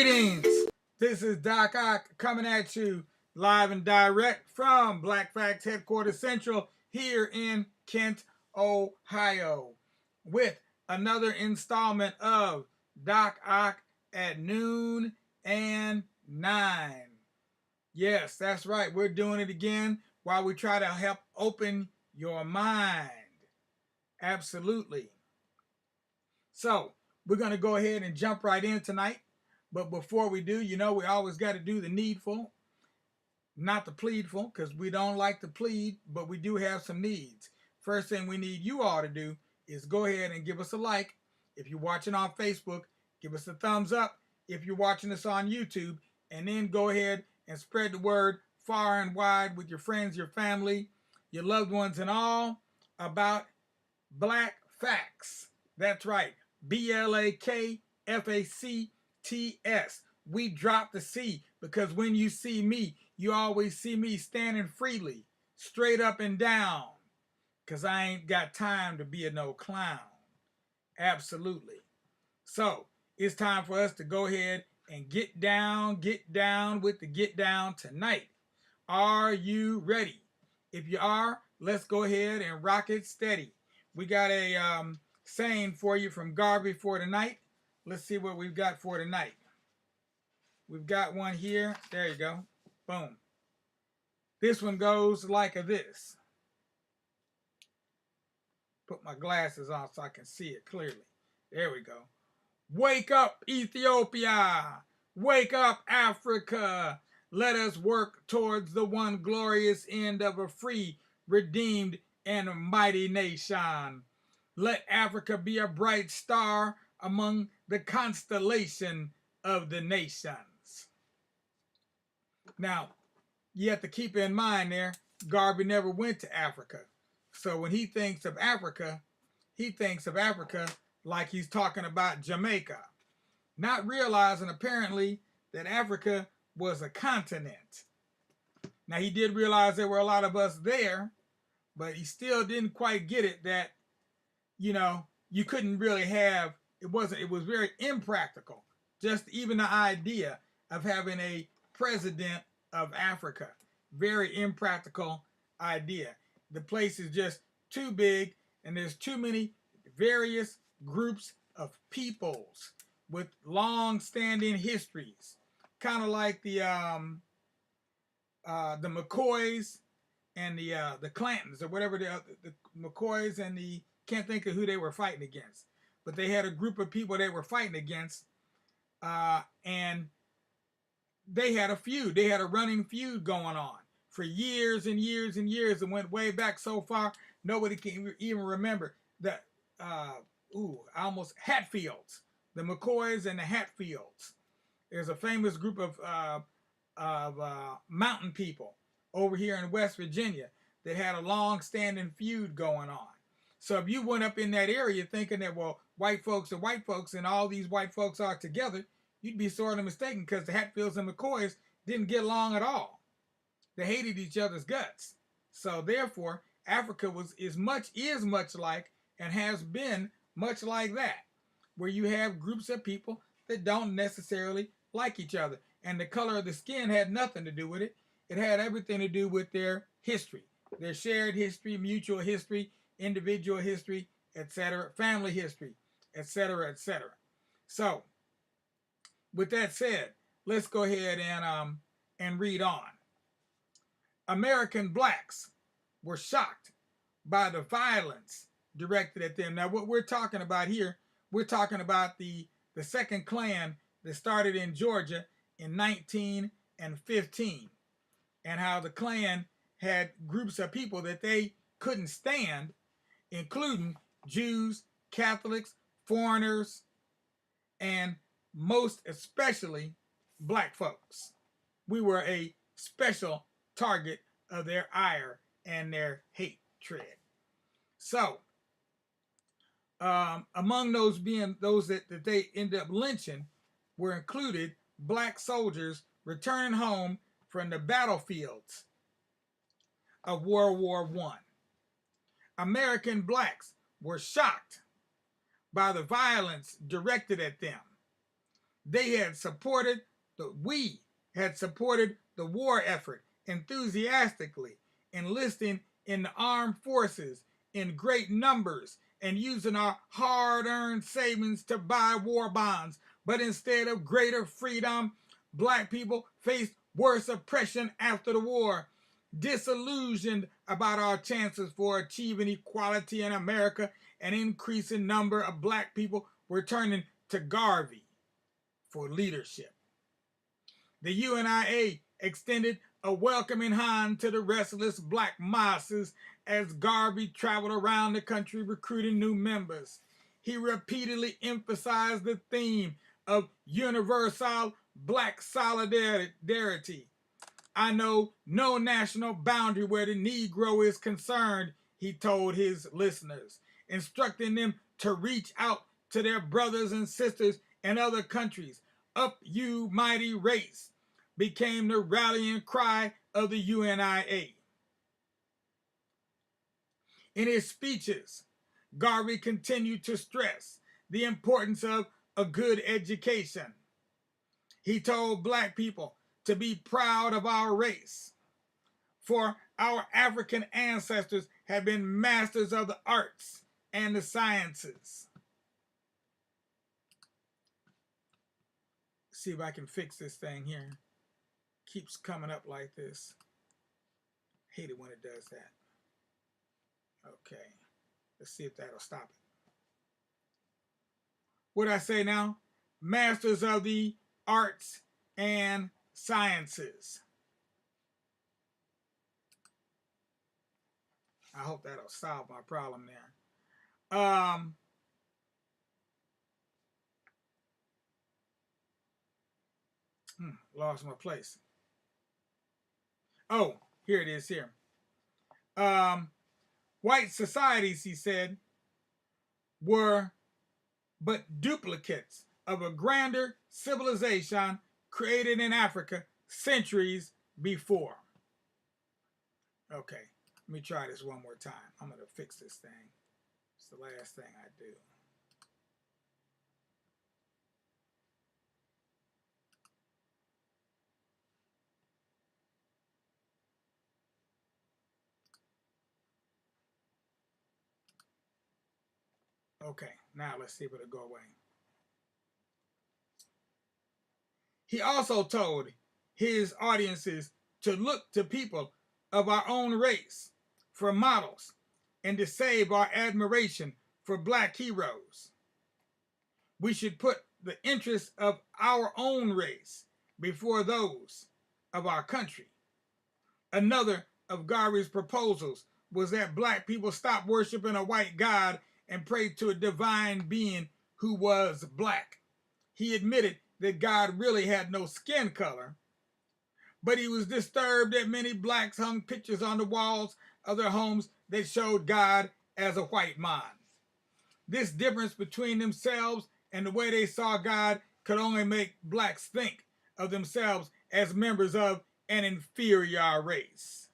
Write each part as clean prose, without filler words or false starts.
Greetings! This is Doc Ock coming at you live and direct from Black Facts Headquarters Central here in Kent, Ohio, with another installment of Doc Ock at noon and 9. Yes, that's right. We're doing it again while we try to help open your mind. Absolutely. So, we're going to go ahead and jump right in tonight. But before we do, we always got to do the needful, not the pleadful, because we don't like to plead, but we do have some needs. First thing we need you all to do is go ahead and give us a like. If you're watching on Facebook, give us a thumbs up. If you're watching us on YouTube, and then go ahead and spread the word far and wide with your friends, your family, your loved ones, and all about Black Facts. That's right. BLAKFACTS. We drop the C because when you see me, you always see me standing freely, straight up and down, because I ain't got time to be a no clown. Absolutely. So it's time for us to go ahead and get down with the get down tonight. Are you ready? If you are, let's go ahead and rock it steady. We got a saying for you from Garvey for tonight. Let's see what we've got for tonight. We've got one here. There you go. Boom. This one goes like this. Put my glasses on so I can see it clearly. There we go. Wake up, Ethiopia. Wake up, Africa. Let us work towards the one glorious end of a free, redeemed, and mighty nation. Let Africa be a bright star among the constellation of the nations. Now, you have to keep in mind there, Garvey never went to Africa. So when he thinks of Africa like he's talking about Jamaica, not realizing apparently that Africa was a continent. Now, he did realize there were a lot of us there, but he still didn't quite get it that, you couldn't really have, it was very impractical. Just even the idea of having a president of Africa. Very impractical idea. The place is just too big and there's too many various groups of peoples with long-standing histories. Kind of like the McCoys and the Clantons, or whatever the McCoys and the, can't think of who they were fighting against, but they had a group of people they were fighting against, and they had a feud. They had a running feud going on for years and years and years, and went way back so far nobody can even remember that. Hatfields, the McCoys and the Hatfields. There's a famous group of mountain people over here in West Virginia that had a long-standing feud going on. So if you went up in that area thinking that, well, white folks are white folks and all these white folks are together, you'd be sort of mistaken, because the Hatfields and McCoys didn't get along at all. They hated each other's guts. So therefore, Africa is much like, and has been much like that, where you have groups of people that don't necessarily like each other. And the color of the skin had nothing to do with it. It had everything to do with their history, their shared history, mutual history, individual history, etc., family history, etc., etc. So, with that said, let's go ahead and read on. American blacks were shocked by the violence directed at them. Now, what we're talking about here, we're talking about the second Klan that started in Georgia in 1915, and how the Klan had groups of people that they couldn't stand, including Jews, Catholics, foreigners, and most especially black folks. We were a special target of their ire and their hatred. So, among those that they ended up lynching were included black soldiers returning home from the battlefields of World War I. American blacks were shocked by the violence directed at them. we had supported the war effort enthusiastically, enlisting in the armed forces in great numbers and using our hard-earned savings to buy war bonds. But instead of greater freedom, black people faced worse oppression after the war. Disillusioned about our chances for achieving equality in America, an increasing number of black people were turning to Garvey for leadership. The UNIA extended a welcoming hand to the restless black masses as Garvey traveled around the country recruiting new members. He repeatedly emphasized the theme of universal black solidarity. I know no national boundary where the Negro is concerned, he told his listeners, instructing them to reach out to their brothers and sisters in other countries. Up, you mighty race, became the rallying cry of the UNIA. In his speeches, Garvey continued to stress the importance of a good education. He told black people to be proud of our race, for our African ancestors have been masters of the arts and the sciences. See if I can fix this thing here. Keeps coming up like this. Hate it when it does that. Okay, let's see if that'll stop it. What did I say now? Masters of the arts and sciences. I hope that'll solve my problem there. Lost my place. Oh, here it is here. White societies, he said, were but duplicates of a grander civilization created in Africa centuries before. Okay, let me try this one more time. I'm going to fix this thing. It's the last thing I do. Okay, now let's see if it'll go away. He also told his audiences to look to people of our own race for models and to save our admiration for black heroes. We should put the interests of our own race before those of our country. Another of Garvey's proposals was that black people stop worshiping a white god and pray to a divine being who was black. He admitted that God really had no skin color, but he was disturbed that many blacks hung pictures on the walls of their homes that showed God as a white man. This difference between themselves and the way they saw God could only make blacks think of themselves as members of an inferior race.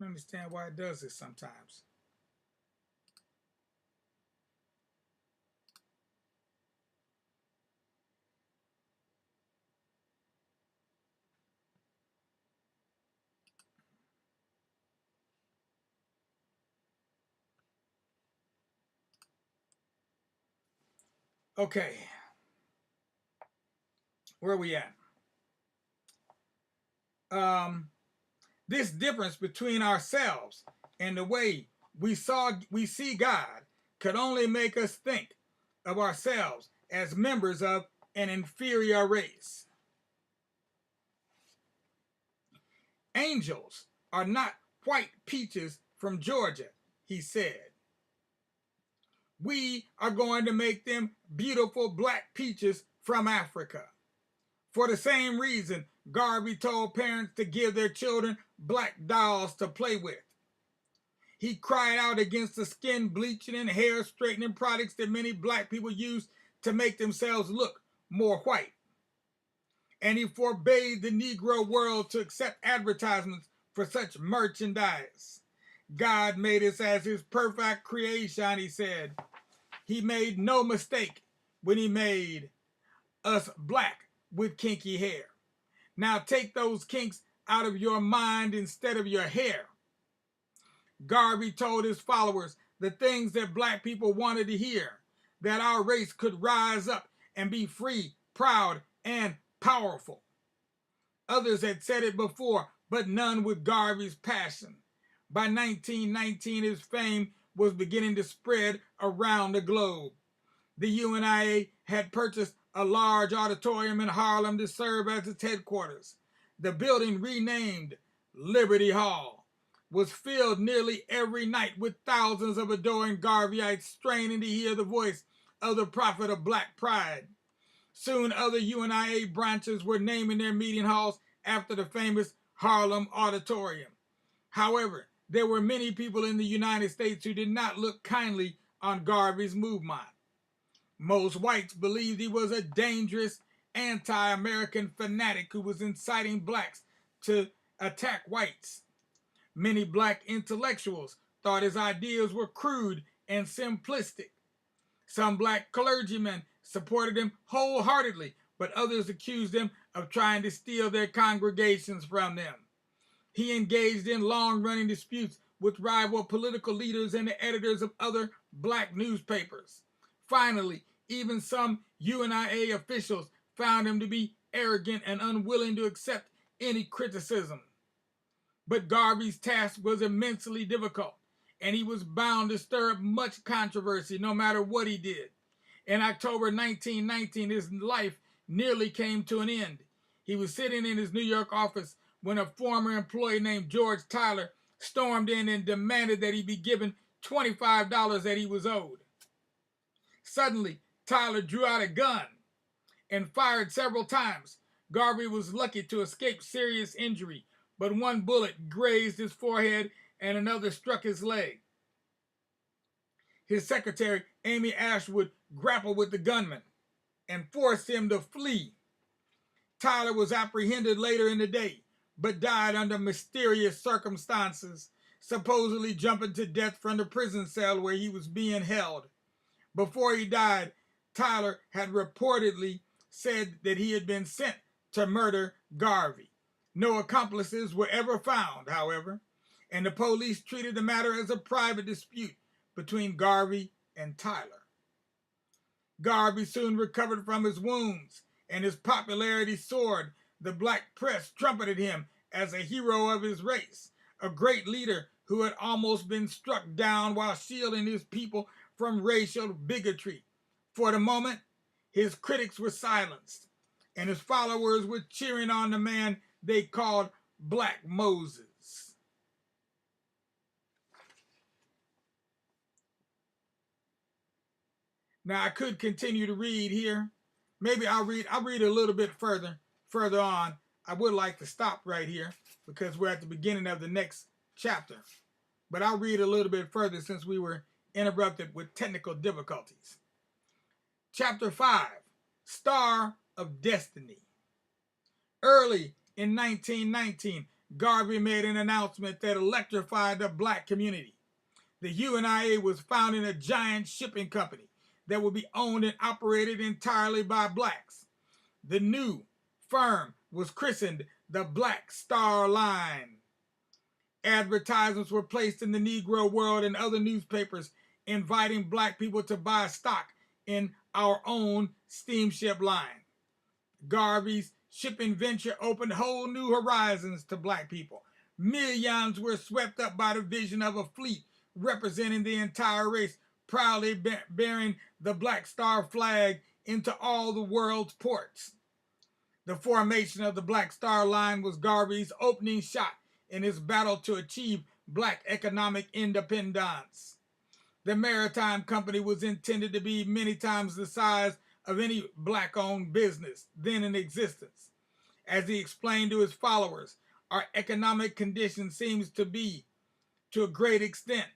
I understand why it does this sometimes. Okay. Where are we at? This difference between ourselves and the way we see God could only make us think of ourselves as members of an inferior race. Angels are not white peaches from Georgia, he said. We are going to make them beautiful black peaches from Africa. For the same reason, Garvey told parents to give their children black dolls to play with. He cried out against the skin bleaching and hair straightening products that many black people use to make themselves look more white. And he forbade the Negro world to accept advertisements for such merchandise. God made us as his perfect creation, he said. he made no mistake when he made us black with kinky hair. Now take those kinks out of your mind instead of your hair. Garvey told his followers the things that black people wanted to hear, that our race could rise up and be free, proud, and powerful. Others had said it before, but none with Garvey's passion. By 1919, his fame was beginning to spread around the globe. The UNIA had purchased a large auditorium in Harlem to serve as its headquarters. The building, renamed Liberty Hall, was filled nearly every night with thousands of adoring Garveyites straining to hear the voice of the prophet of black pride. Soon other UNIA branches were naming their meeting halls after the famous Harlem Auditorium. However, there were many people in the United States who did not look kindly on Garvey's movement. Most whites believed he was a dangerous anti-American fanatic who was inciting blacks to attack whites. Many black intellectuals thought his ideas were crude and simplistic. Some black clergymen supported him wholeheartedly, but others accused him of trying to steal their congregations from them. He engaged in long-running disputes with rival political leaders and the editors of other black newspapers. Finally, even some UNIA officials found him to be arrogant and unwilling to accept any criticism. But Garvey's task was immensely difficult, and he was bound to stir up much controversy no matter what he did. In October 1919, his life nearly came to an end. He was sitting in his New York office when a former employee named George Tyler stormed in and demanded that he be given $25 that he was owed. Suddenly, Tyler drew out a gun and fired several times. Garvey was lucky to escape serious injury, but one bullet grazed his forehead and another struck his leg. His secretary, Amy Ashwood, grappled with the gunman and forced him to flee. Tyler was apprehended later in the day, but died under mysterious circumstances, supposedly jumping to death from the prison cell where he was being held. Before he died, Tyler had reportedly said that he had been sent to murder Garvey. No accomplices were ever found, however, and the police treated the matter as a private dispute between Garvey and Tyler. Garvey soon recovered from his wounds, and his popularity soared. The black press trumpeted him as a hero of his race, a great leader who had almost been struck down while shielding his people from racial bigotry. For the moment, his critics were silenced, and his followers were cheering on the man they called Black Moses. Now I could continue to read here. Maybe I'll read a little bit further on. I would like to stop right here because we're at the beginning of the next chapter. But I'll read a little bit further since we were interrupted with technical difficulties. Chapter 5, Star of Destiny. Early in 1919, Garvey made an announcement that electrified the black community. The UNIA was founding a giant shipping company that would be owned and operated entirely by blacks. The new firm was christened the Black Star Line. Advertisements were placed in the Negro World and other newspapers inviting black people to buy stock in our own steamship line. Garvey's shipping venture opened whole new horizons to black people. Millions were swept up by the vision of a fleet representing the entire race, proudly bearing the Black Star flag into all the world's ports. The formation of the Black Star Line was Garvey's opening shot in his battle to achieve black economic independence. The maritime company was intended to be many times the size of any black-owned business then in existence. As he explained to his followers, our economic condition seems to be, to a great extent,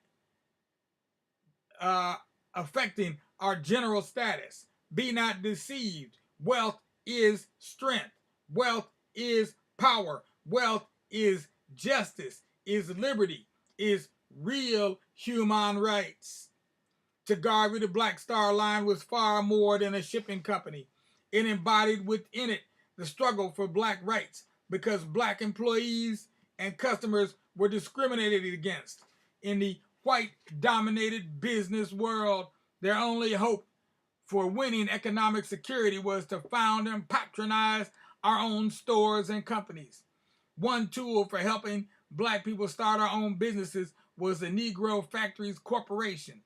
affecting our general status. Be not deceived. Wealth is strength. Wealth is power. Wealth is justice, is liberty, is real human rights. To Garvey, the Black Star Line was far more than a shipping company. It embodied within it the struggle for black rights because black employees and customers were discriminated against. In the white-dominated business world, their only hope for winning economic security was to found and patronize our own stores and companies. One tool for helping black people start our own businesses was the Negro Factories Corporation,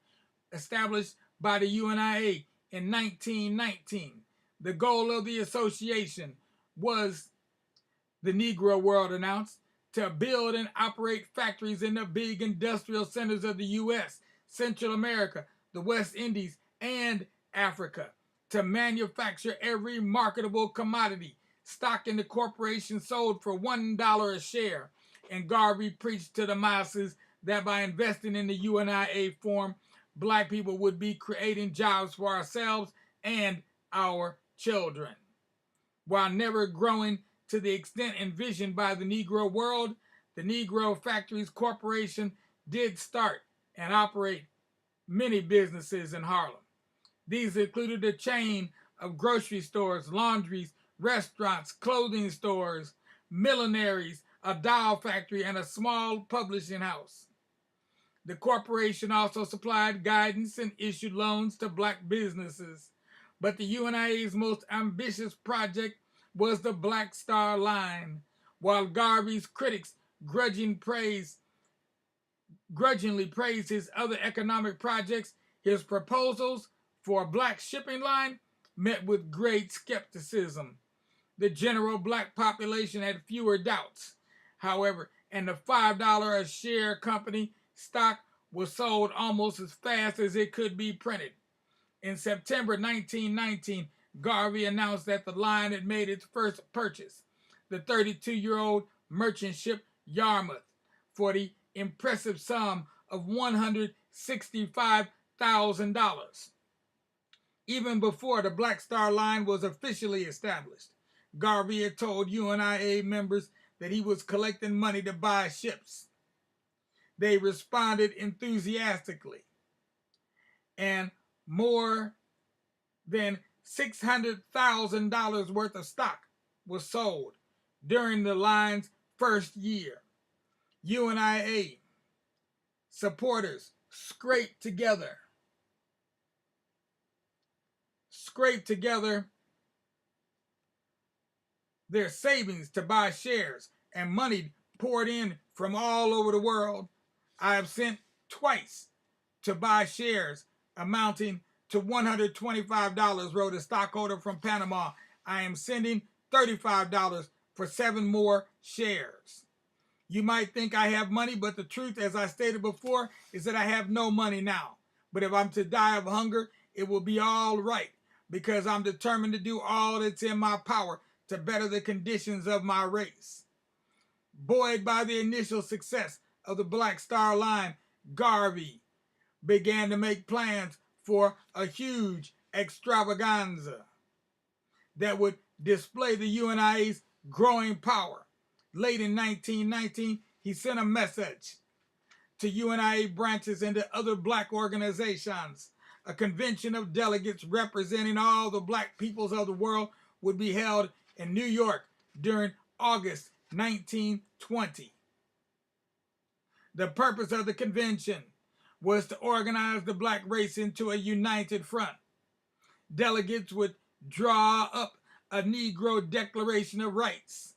established by the UNIA in 1919. The goal of the association was, the Negro World announced, to build and operate factories in the big industrial centers of the U.S., Central America, the West Indies, and Africa, to manufacture every marketable commodity. Stock in the corporation sold for $1 a share, and Garvey preached to the masses that by investing in the UNIA form, black people would be creating jobs for ourselves and our children. While never growing to the extent envisioned by the Negro world, the Negro Factories Corporation did start and operate many businesses in Harlem. These included a chain of grocery stores, laundries, restaurants, clothing stores, millineries, a doll factory, and a small publishing house. The corporation also supplied guidance and issued loans to black businesses. But the UNIA's most ambitious project was the Black Star Line. While Garvey's critics grudgingly praised his other economic projects, his proposals for a black shipping line met with great skepticism. The general black population had fewer doubts, however, and the $5 a share company stock was sold almost as fast as it could be printed. In September 1919, Garvey announced that the line had made its first purchase, the 32-year-old merchant ship Yarmouth, for the impressive sum of $165,000. Even before the Black Star Line was officially established, Garvey had told UNIA members that he was collecting money to buy ships. They responded enthusiastically, and more than $600,000 worth of stock was sold during the line's first year. UNIA supporters scraped together their savings to buy shares, and money poured in from all over the world. I have sent twice to buy shares amounting to $125, wrote a stockholder from Panama. I am sending $35 for 7 more shares. You might think I have money, but the truth, as I stated before, is that I have no money now. But if I'm to die of hunger, it will be all right, because I'm determined to do all that's in my power to better the conditions of my race. Buoyed by the initial success of the Black Star Line, Garvey began to make plans for a huge extravaganza that would display the UNIA's growing power. Late in 1919, he sent a message to UNIA branches and to other black organizations. A convention of delegates representing all the black peoples of the world would be held in New York during August 1920. The purpose of the convention was to organize the black race into a united front. Delegates would draw up a Negro Declaration of Rights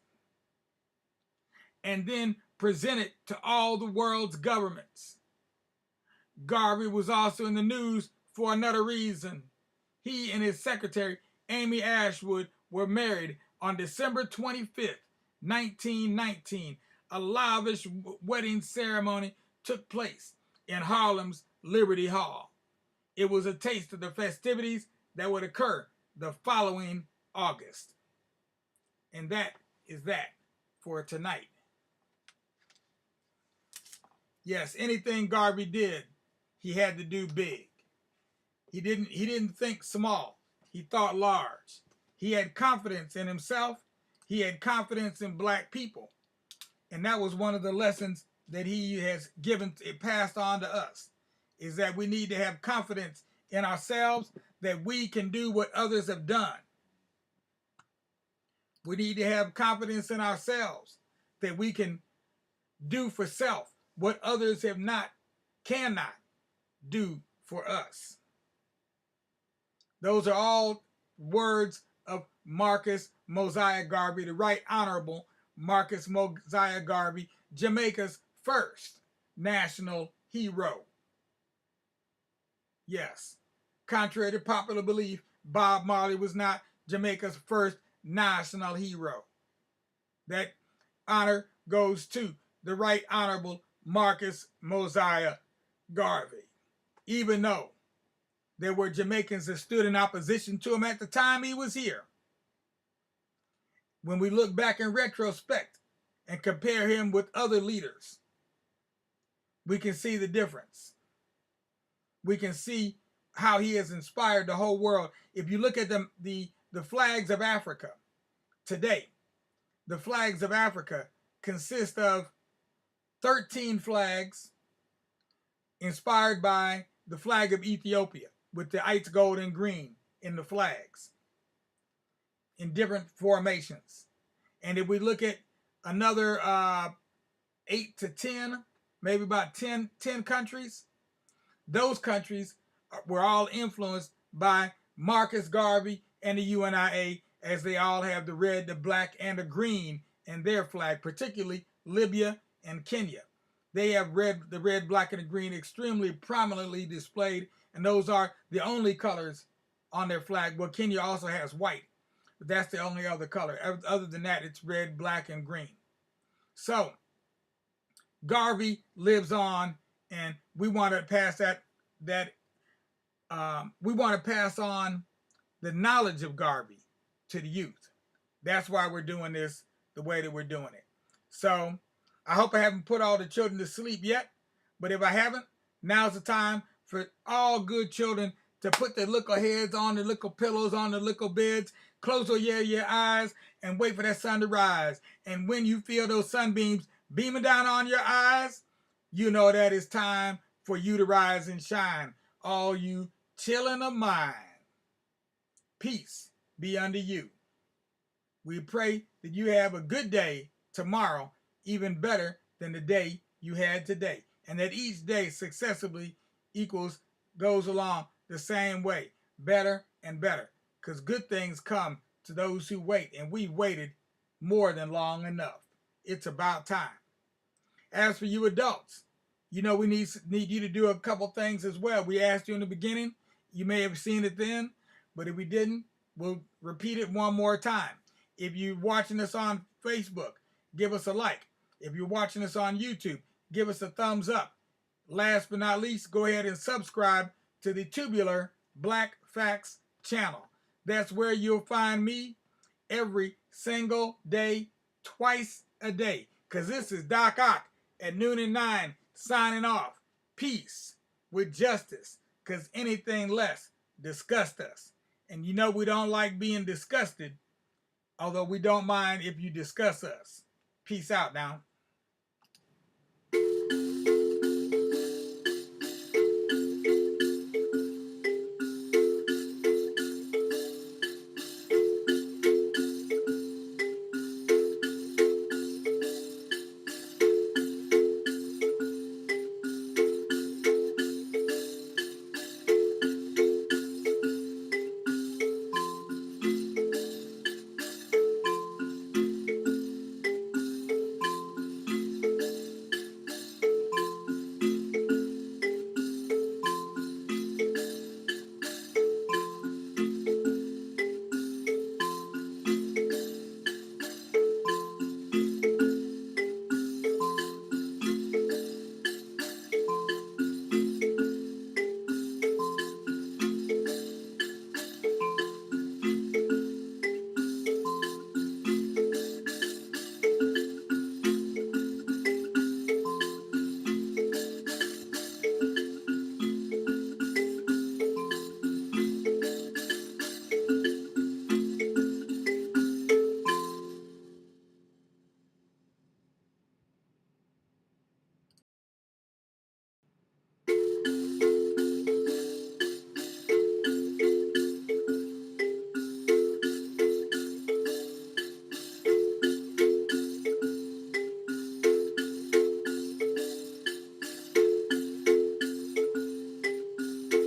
and then present it to all the world's governments. Garvey was also in the news for another reason. He and his secretary, Amy Ashwood, were married on December 25th, 1919. A lavish wedding ceremony took place in Harlem's Liberty Hall. It was a taste of the festivities that would occur the following August. And that is that for tonight. Yes, anything Garvey did, he had to do big. He didn't think small. He thought large. He had confidence in himself. He had confidence in black people. And that was one of the lessons that he has passed on to us. is that we need to have confidence in ourselves that we can do what others have done. We need to have confidence in ourselves that we can do for self what others cannot do for us. Those are all words of Marcus Mosiah Garvey, the Right Honorable Marcus Mosiah Garvey, Jamaica's first national hero. Yes, contrary to popular belief, Bob Marley was not Jamaica's first national hero. That honor goes to the Right Honorable Marcus Mosiah Garvey, even though there were Jamaicans that stood in opposition to him at the time he was here. When we look back in retrospect and compare him with other leaders, we can see the difference. We can see how he has inspired the whole world. If you look at the flags of Africa today, the flags of Africa consist of 13 flags inspired by the flag of Ethiopia with the ice gold and green in the flags in different formations. And if we look at another 8 to 10, maybe about 10 countries, those countries were all influenced by Marcus Garvey and the UNIA, as they all have the red, the black, and the green in their flag, particularly Libya and Kenya. They have the red, black, and the green extremely prominently displayed, and those are the only colors on their flag. Well, Kenya also has white, but that's the only other color. Other than that, it's red, black, and green. So Garvey lives on, and we want to pass we want to pass on the knowledge of Garvey to the youth. That's why we're doing this the way that we're doing it. So I hope I haven't put all the children to sleep yet, but if I haven't, now's the time for all good children to put their little heads on their little pillows, on their little beds, close your eyes, and wait for that sun to rise. And when you feel those sunbeams beaming down on your eyes, you know that it's time for you to rise and shine. All you children of mine, peace be unto you. We pray that you have a good day tomorrow, even better than the day you had today, and that each day successively goes along the same way, better and better, because good things come to those who wait, and we've waited more than long enough. It's about time. As for you adults, you know we need you to do a couple things as well. We asked you in the beginning. You may have seen it then, but if we didn't, we'll repeat it one more time. If you're watching us on Facebook, give us a like. If you're watching us on YouTube, give us a thumbs up. Last but not least, go ahead and subscribe to the Tubular Blakacts Channel. That's where you'll find me every single day, twice a day. Because this is Doc Ock at noon and 9 signing off. Peace with justice, because anything less disgusts us. And you know we don't like being disgusted, although we don't mind if you discuss us. Peace out now.